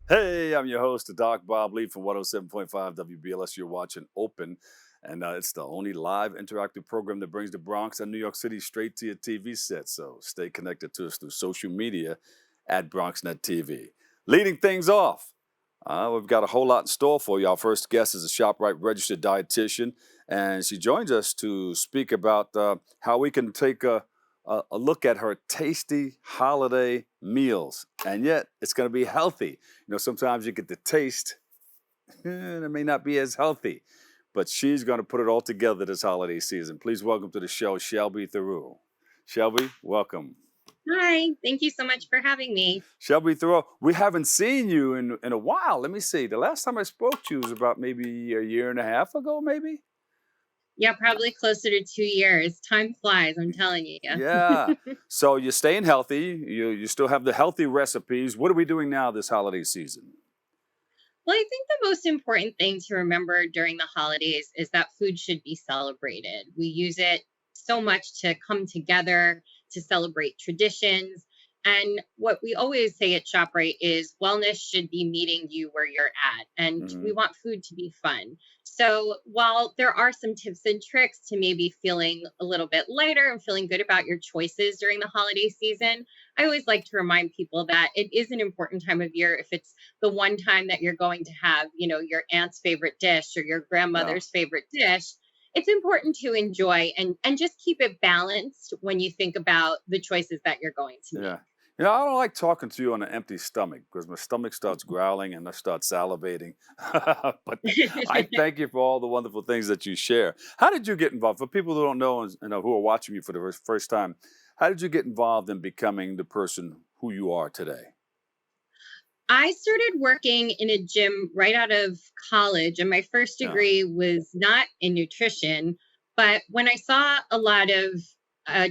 Hey, I'm your host, the Doc Bob Lee from 107.5 WBLS. You're watching Open, and it's the only live interactive program that brings the Bronx and New York City straight to your TV set. So stay connected to us through social media at BronxNet TV. Leading things off, we've got a whole lot in store for you. Our first guest is a ShopRite registered dietitian, and she joins us to speak about how we can take a look at her tasty holiday meals, and yet it's going to be healthy. Sometimes you get the taste, and it may not be as healthy, but she's going to put it all together this holiday season. Please welcome to the show, Shelbi Thurau. Shelby, welcome. Hi, thank you so much for having me. Shelbi Thurau, we haven't seen you in a while. Let me see. The last time I spoke to you was about maybe a year and a half ago, maybe? Yeah, probably closer to 2 years. Time flies, I'm telling you. Yeah. So you're staying healthy. You still have the healthy recipes. What are we doing now this holiday season? Well, I think the most important thing to remember during the holidays is that food should be celebrated. We use it so much to come together, to celebrate traditions. And what we always say at ShopRite is wellness should be meeting you where you're at. And we Hmm. want food to be fun. So while there are some tips and tricks to maybe feeling a little bit lighter and feeling good about your choices during the holiday season, I always like to remind people that it is an important time of year if it's the one time that you're going to have, your aunt's favorite dish or your Yeah. grandmother's favorite dish. It's important to enjoy and just keep it balanced when you think about the choices that you're going to Yeah. make. I don't like talking to you on an empty stomach because my stomach starts growling and I start salivating. But I thank you for all the wonderful things that you share. How did you get involved? For people who don't know and who are watching you for the first time, how did you get involved in becoming the person who you are today? I started working in a gym right out of college, and my first Yeah. degree was not in nutrition. But when I saw a lot of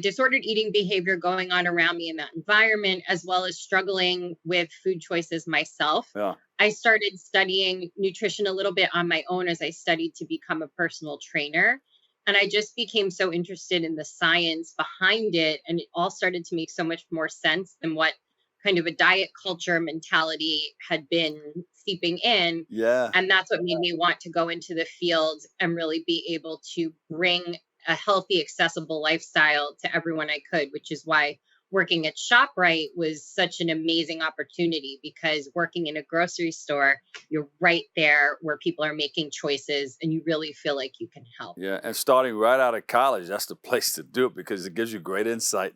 disordered eating behavior going on around me in that environment, as well as struggling with food choices myself, Yeah. I started studying nutrition a little bit on my own as I studied to become a personal trainer. And I just became so interested in the science behind it. And it all started to make so much more sense than what kind of a diet culture mentality had been seeping in. Yeah. And that's what made me want to go into the field and really be able to bring a healthy, accessible lifestyle to everyone I could, which is why working at ShopRite was such an amazing opportunity because working in a grocery store, you're right there where people are making choices and you really feel like you can help. Yeah, and starting right out of college, that's the place to do it because it gives you great insight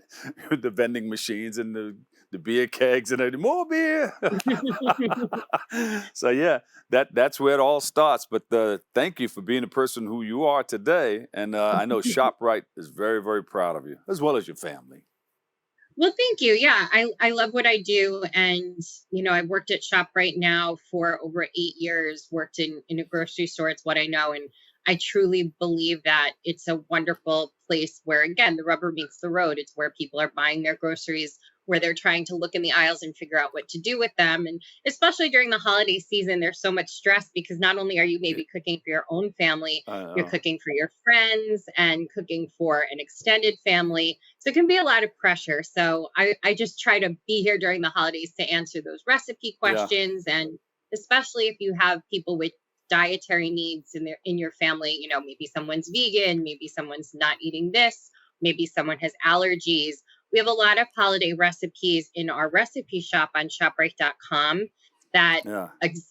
with the vending machines and the beer kegs and more beer. So yeah, that's where it all starts. But thank you for being the person who you are today, and I know Shoprite is very very proud of you as well as your family. Well, thank you. Yeah, I love what I do. And, I've worked at ShopRite now for over 8 years, worked in a grocery store. It's what I know. And I truly believe that it's a wonderful place where, again, the rubber meets the road. It's where people are buying their groceries, where they're trying to look in the aisles and figure out what to do with them. And especially during the holiday season, there's so much stress because not only are you Yeah, maybe cooking for your own family, I you're know. cooking for your friends and cooking for an extended family, so it can be a lot of pressure. So I just try to be here during the holidays to answer those recipe Yeah, questions. And especially if you have people with dietary needs in your family, maybe someone's vegan, maybe someone's not eating this, maybe someone has allergies. We have a lot of holiday recipes in our recipe shop on shoprite.com that yeah.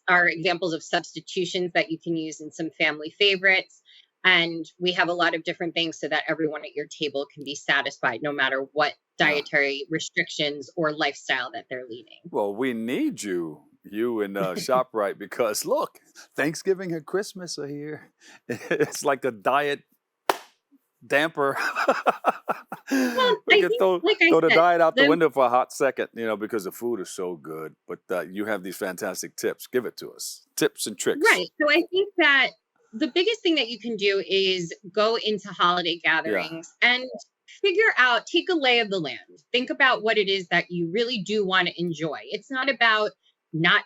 are examples of substitutions that you can use in some family favorites. And we have a lot of different things so that everyone at your table can be satisfied no matter what Yeah. dietary restrictions or lifestyle that they're leading. Well, we need you and Shoprite because look, Thanksgiving and Christmas are here. It's like a diet damper. Well, We I could think, like I throw the said, diet out the the window for a hot second, because the food is so good. But you have these fantastic tips. Give it to us. Tips and tricks. right. So I think that the biggest thing that you can do is go into holiday Yeah. gatherings and figure out, take a lay of the land. Think about what it is that you really do want to enjoy. It's not about not,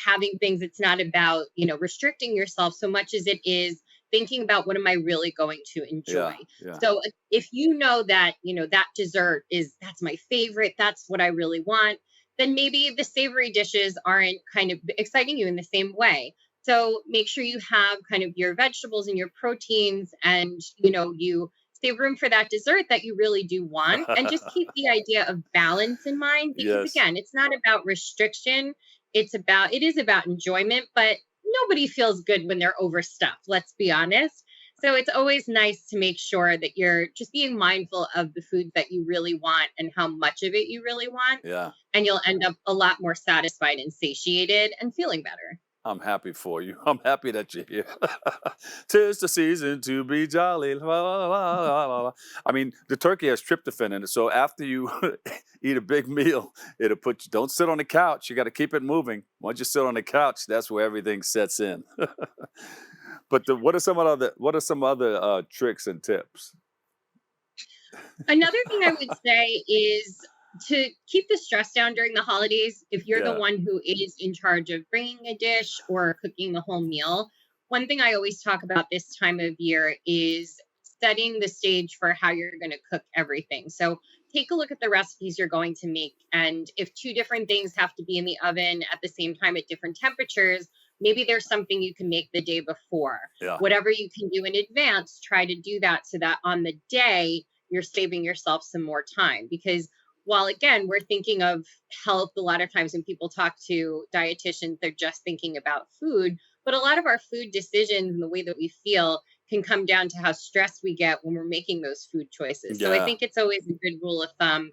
having things. It's not about, restricting yourself so much as it is thinking about what am I really going to enjoy. Yeah. Yeah. So if you know that, that dessert that's my favorite, that's what I really want, then maybe the savory dishes aren't kind of exciting you in the same way. So make sure you have kind of your vegetables and your proteins, and you save room for that dessert that you really do want, and just keep the idea of balance in mind, because Yes. again, it's not about restriction. It is about enjoyment, but nobody feels good when they're overstuffed, let's be honest. So it's always nice to make sure that you're just being mindful of the food that you really want and how much of it you really want, Yeah. and you'll end up a lot more satisfied and satiated and feeling better. I'm happy for you. I'm happy that you're here. 'Tis the season to be jolly. La, la, la, la, la, la. I mean, the turkey has tryptophan in it, so after you eat a big meal, it'll put you. Don't sit on the couch. You got to keep it moving. Once you sit on the couch, that's where everything sets in. But what are some other tricks and tips? Another thing I would say is to keep the stress down during the holidays. If you're the Yeah. one who is in charge of bringing a dish or cooking the whole meal, one thing I always talk about this time of year is setting the stage for how you're going to cook everything. So take a look at the recipes you're going to make. And if two different things have to be in the oven at the same time at different temperatures, maybe there's something you can make the day before. Yeah. Whatever you can do in advance, try to do that so that on the day, you're saving yourself some more time. Because while again, we're thinking of health, a lot of times when people talk to dietitians, they're just thinking about food. But a lot of our food decisions and the way that we feel can come down to how stressed we get when we're making those food choices. So I Yeah. think it's always a good rule of thumb,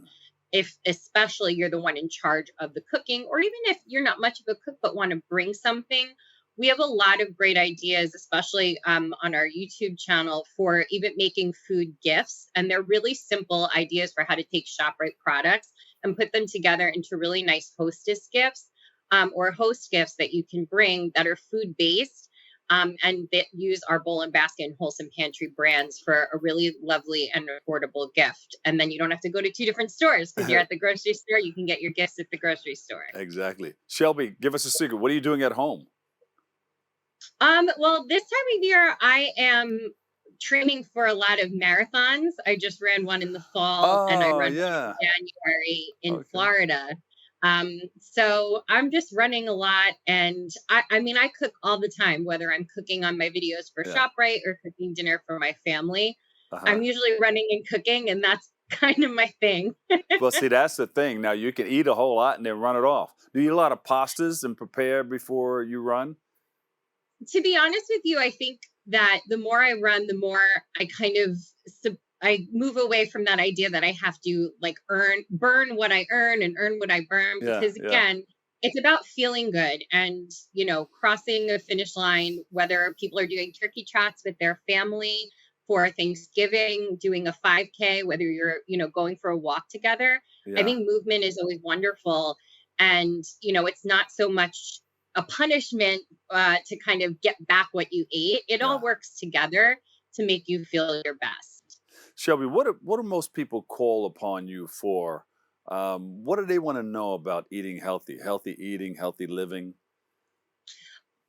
if especially you're the one in charge of the cooking, or even if you're not much of a cook but want to bring something. We have a lot of great ideas, especially on our YouTube channel, for even making food gifts. And they're really simple ideas for how to take ShopRite products and put them together into really nice hostess gifts, or host gifts that you can bring that are food based, and that use our Bowl and Basket and Wholesome Pantry brands for a really lovely and affordable gift. And then you don't have to go to two different stores, because you're at the grocery store. You can get your gifts at the grocery store. Exactly. Shelby, give us a secret. What are you doing at home? Well, this time of year, I am training for a lot of marathons. I just ran one in the fall, and I Oh, run one yeah. in January in Okay. Florida. So I'm just running a lot, and I mean, I cook all the time, whether I'm cooking on my videos for Yeah. ShopRite or cooking dinner for my family. Uh-huh. I'm usually running and cooking, and that's kind of my thing. Well, see, that's the thing. Now you can eat a whole lot and then run it off. Do you eat a lot of pastas and prepare before you run? To be honest with you, I think that the more I run, the more I kind of I move away from that idea that I have to like burn what I earn and earn what I burn. Yeah, Because yeah, again, it's about feeling good and crossing a finish line. Whether people are doing turkey trot's with their family for Thanksgiving, doing a 5K, whether you're going for a walk together. I yeah, think movement is always wonderful, and it's not so much a punishment, to kind of get back what you ate. It all yeah. works together to make you feel your best. Shelby, what do most people call upon you for? What do they want to know about eating healthy, healthy eating, healthy living?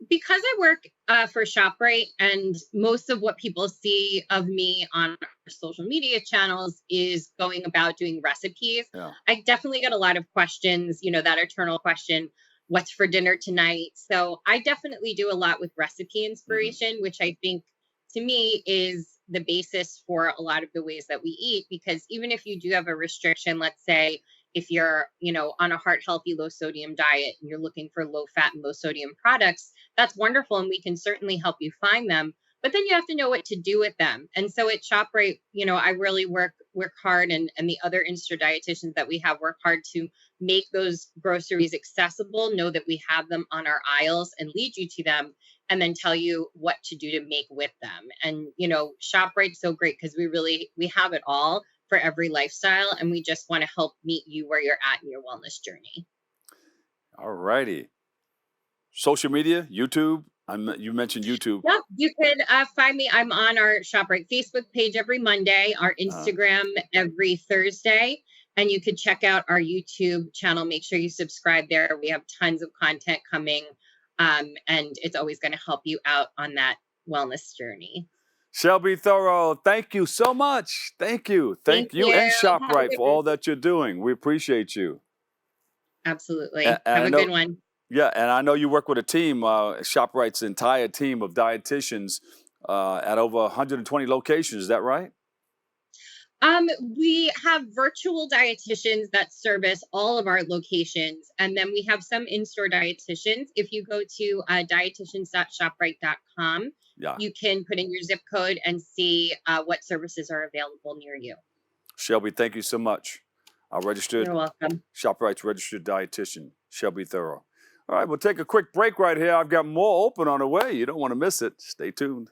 Because I work for ShopRite, and most of what people see of me on our social media channels is going about doing recipes. Yeah. I definitely get a lot of questions, that eternal question, what's for dinner tonight? So I definitely do a lot with recipe Hmm. inspiration, which I think to me is the basis for a lot of the ways that we eat. Because even if you do have a restriction, let's say if you're, on a heart healthy, low sodium diet and you're looking for low fat and low sodium products, that's wonderful. And we can certainly help you find them. But then you have to know what to do with them. And so at ShopRite, I really work hard, and the other Insta dietitians that we have work hard to make those groceries accessible, know that we have them on our aisles and lead you to them, and then tell you what to do to make with them. And ShopRite's so great because we have it all for every lifestyle, and we just want to help meet you where you're at in your wellness journey. All righty. Social media, YouTube. You mentioned YouTube. Yep, you could find me. I'm on our ShopRite Facebook page every Monday, our Uh, Instagram every Thursday, and you could check out our YouTube channel. Make sure you subscribe there. We have tons of content coming, and it's always going to help you out on that wellness journey. Shelbi Thurau, thank you so much. Thank you. Thank Thank you you. and Have a ShopRite good for one. all that you're doing. We appreciate you. Absolutely. And Have I a good know, one. yeah, and I know you work with a team, ShopRite's entire team of dietitians at over 120 locations. Is that right? We have virtual dietitians that service all of our locations, and then we have some in-store dietitians. If you go to dietitians.shoprite.com, Yeah. you can put in your zip code and see what services are available near you. Shelby, thank you so much. Our registered You're welcome. ShopRite's registered dietitian, Shelbi Thurau. All right, we'll take a quick break right here. I've got more open on the way. You don't want to miss it. Stay tuned.